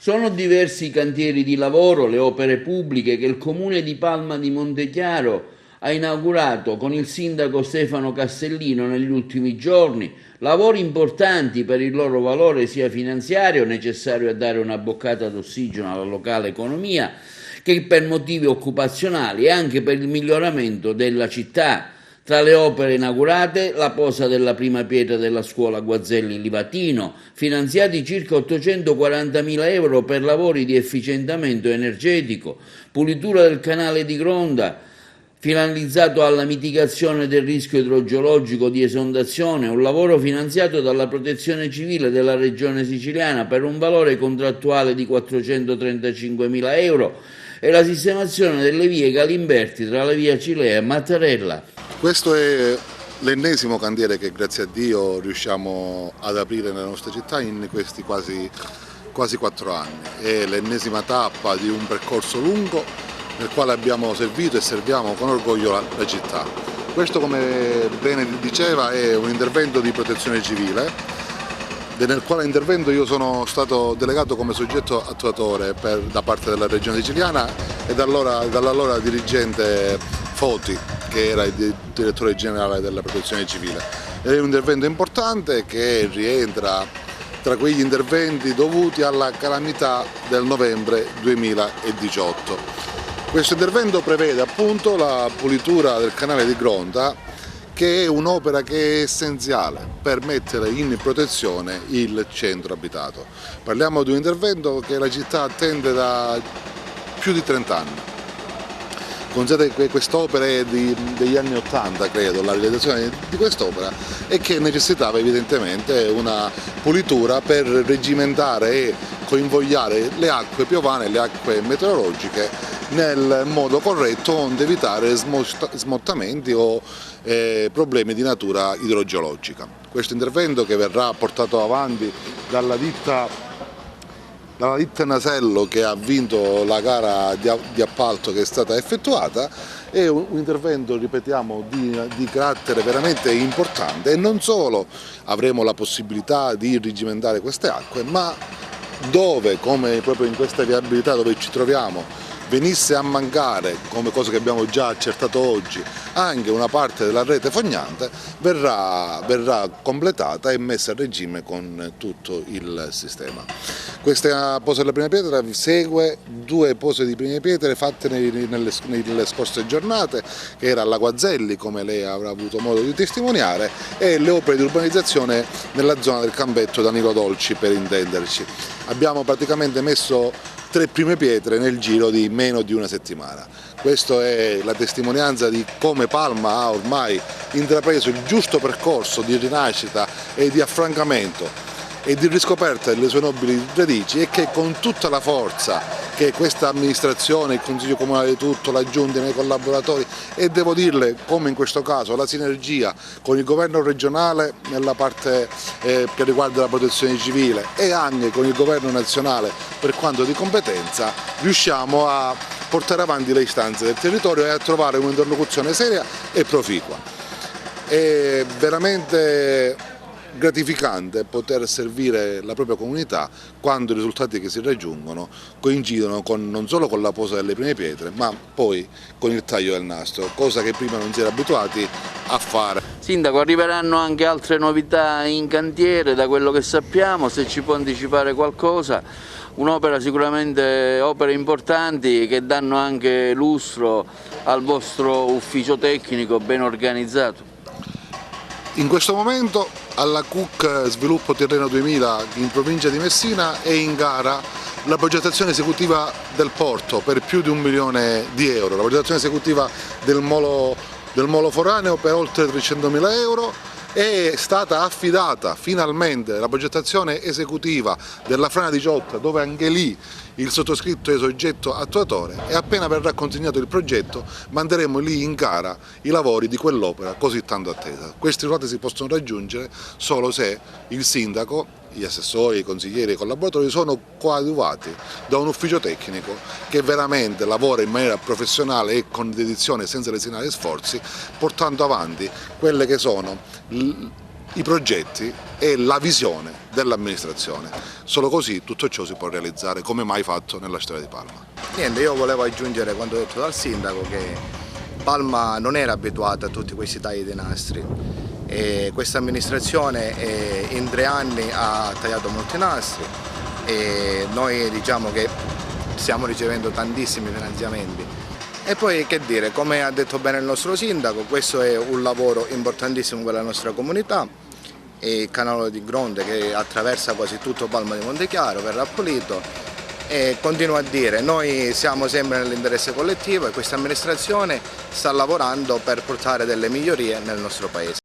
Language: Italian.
Sono diversi i cantieri di lavoro, le opere pubbliche che il Comune di Palma di Montechiaro ha inaugurato con il sindaco Stefano Castellino negli ultimi giorni, lavori importanti per il loro valore sia finanziario, necessario a dare una boccata d'ossigeno alla locale economia, che per motivi occupazionali e anche per il miglioramento della città. Tra le opere inaugurate, la posa della prima pietra della scuola Guazelli Livatino, finanziati circa 840.000 euro per lavori di efficientamento energetico, pulitura del canale di Gronda, finalizzato alla mitigazione del rischio idrogeologico di esondazione, un lavoro finanziato dalla Protezione Civile della Regione Siciliana per un valore contrattuale di 435.000 euro e la sistemazione delle vie Galimberti tra la via Cilea e Mattarella. Questo è l'ennesimo cantiere che grazie a Dio riusciamo ad aprire nella nostra città in questi quasi 4 anni. È l'ennesima tappa di un percorso lungo nel quale abbiamo servito e serviamo con orgoglio la città. Questo, come bene diceva, è un intervento di protezione civile nel quale intervento io sono stato delegato come soggetto attuatore da parte della Regione Siciliana e dall'allora dirigente Foti, che era il direttore generale della Protezione Civile. È un intervento importante che rientra tra quegli interventi dovuti alla calamità del novembre 2018. Questo intervento prevede appunto la pulitura del canale di Gronda, che è un'opera che è essenziale per mettere in protezione il centro abitato. Parliamo di un intervento che la città attende da più di 30 anni. Considerate che quest'opera è degli anni 80, credo, la realizzazione di quest'opera, e che necessitava evidentemente una pulitura per regimentare e convogliare le acque piovane, le acque meteorologiche nel modo corretto, onde evitare smottamenti o problemi di natura idrogeologica. Questo intervento, che verrà portato avanti dalla ditta Nasello, che ha vinto la gara di appalto che è stata effettuata, è un intervento, ripetiamo, di carattere veramente importante, e non solo avremo la possibilità di rigimentare queste acque, ma dove, come proprio in questa viabilità dove ci troviamo, venisse a mancare, come cosa che abbiamo già accertato oggi, anche una parte della rete fognante, verrà completata e messa a regime con tutto il sistema. Questa posa della prima pietra segue 2 pose di prime pietre fatte nelle scorse giornate, che era alla Guazelli, come lei avrà avuto modo di testimoniare, e le opere di urbanizzazione nella zona del Campetto Danilo Dolci, per intenderci. Abbiamo praticamente messo 3 prime pietre nel giro di meno di una settimana. Questa è la testimonianza di come Palma ha ormai intrapreso il giusto percorso di rinascita e di affrancamento e di riscoperta delle sue nobili radici, e che con tutta la forza che questa amministrazione, il Consiglio Comunale tutto, la Giunta, nei collaboratori, e devo dirle, come in questo caso, la sinergia con il governo regionale nella parte che riguarda la protezione civile e anche con il governo nazionale per quanto di competenza, riusciamo a portare avanti le istanze del territorio e a trovare un'interlocuzione seria e proficua. È veramente gratificante poter servire la propria comunità quando i risultati che si raggiungono coincidono non solo con la posa delle prime pietre, ma poi con il taglio del nastro, cosa che prima non si era abituati a fare. Sindaco, arriveranno anche altre novità in cantiere, da quello che sappiamo, se ci può anticipare qualcosa. Un'opera, sicuramente opere importanti che danno anche lustro al vostro ufficio tecnico ben organizzato. In questo momento alla CUC Sviluppo Tirreno 2000 in provincia di Messina è in gara la progettazione esecutiva del porto per più di 1 milione di euro, la progettazione esecutiva del molo foraneo per oltre 300.000 euro. È stata affidata finalmente la progettazione esecutiva della Frana di Ciotta, dove anche lì il sottoscritto è soggetto attuatore, e appena verrà consegnato il progetto manderemo lì in gara i lavori di quell'opera così tanto attesa. Questi risultati si possono raggiungere solo se il sindaco, gli assessori, i consiglieri e i collaboratori sono coadiuvati da un ufficio tecnico che veramente lavora in maniera professionale e con dedizione, senza lesinare sforzi, portando avanti quelle che sono i progetti e la visione dell'amministrazione. Solo così tutto ciò si può realizzare come mai fatto nella storia di Palma. Niente, io volevo aggiungere quanto detto dal sindaco, che Palma non era abituata a tutti questi tagli di nastri e questa amministrazione in 3 anni ha tagliato molti nastri e noi diciamo che stiamo ricevendo tantissimi finanziamenti. E poi che dire, come ha detto bene il nostro sindaco, questo è un lavoro importantissimo per la nostra comunità, e il canale di Gronde che attraversa quasi tutto Palma di Montechiaro verrà pulito, e continuo a dire, noi siamo sempre nell'interesse collettivo e questa amministrazione sta lavorando per portare delle migliorie nel nostro paese.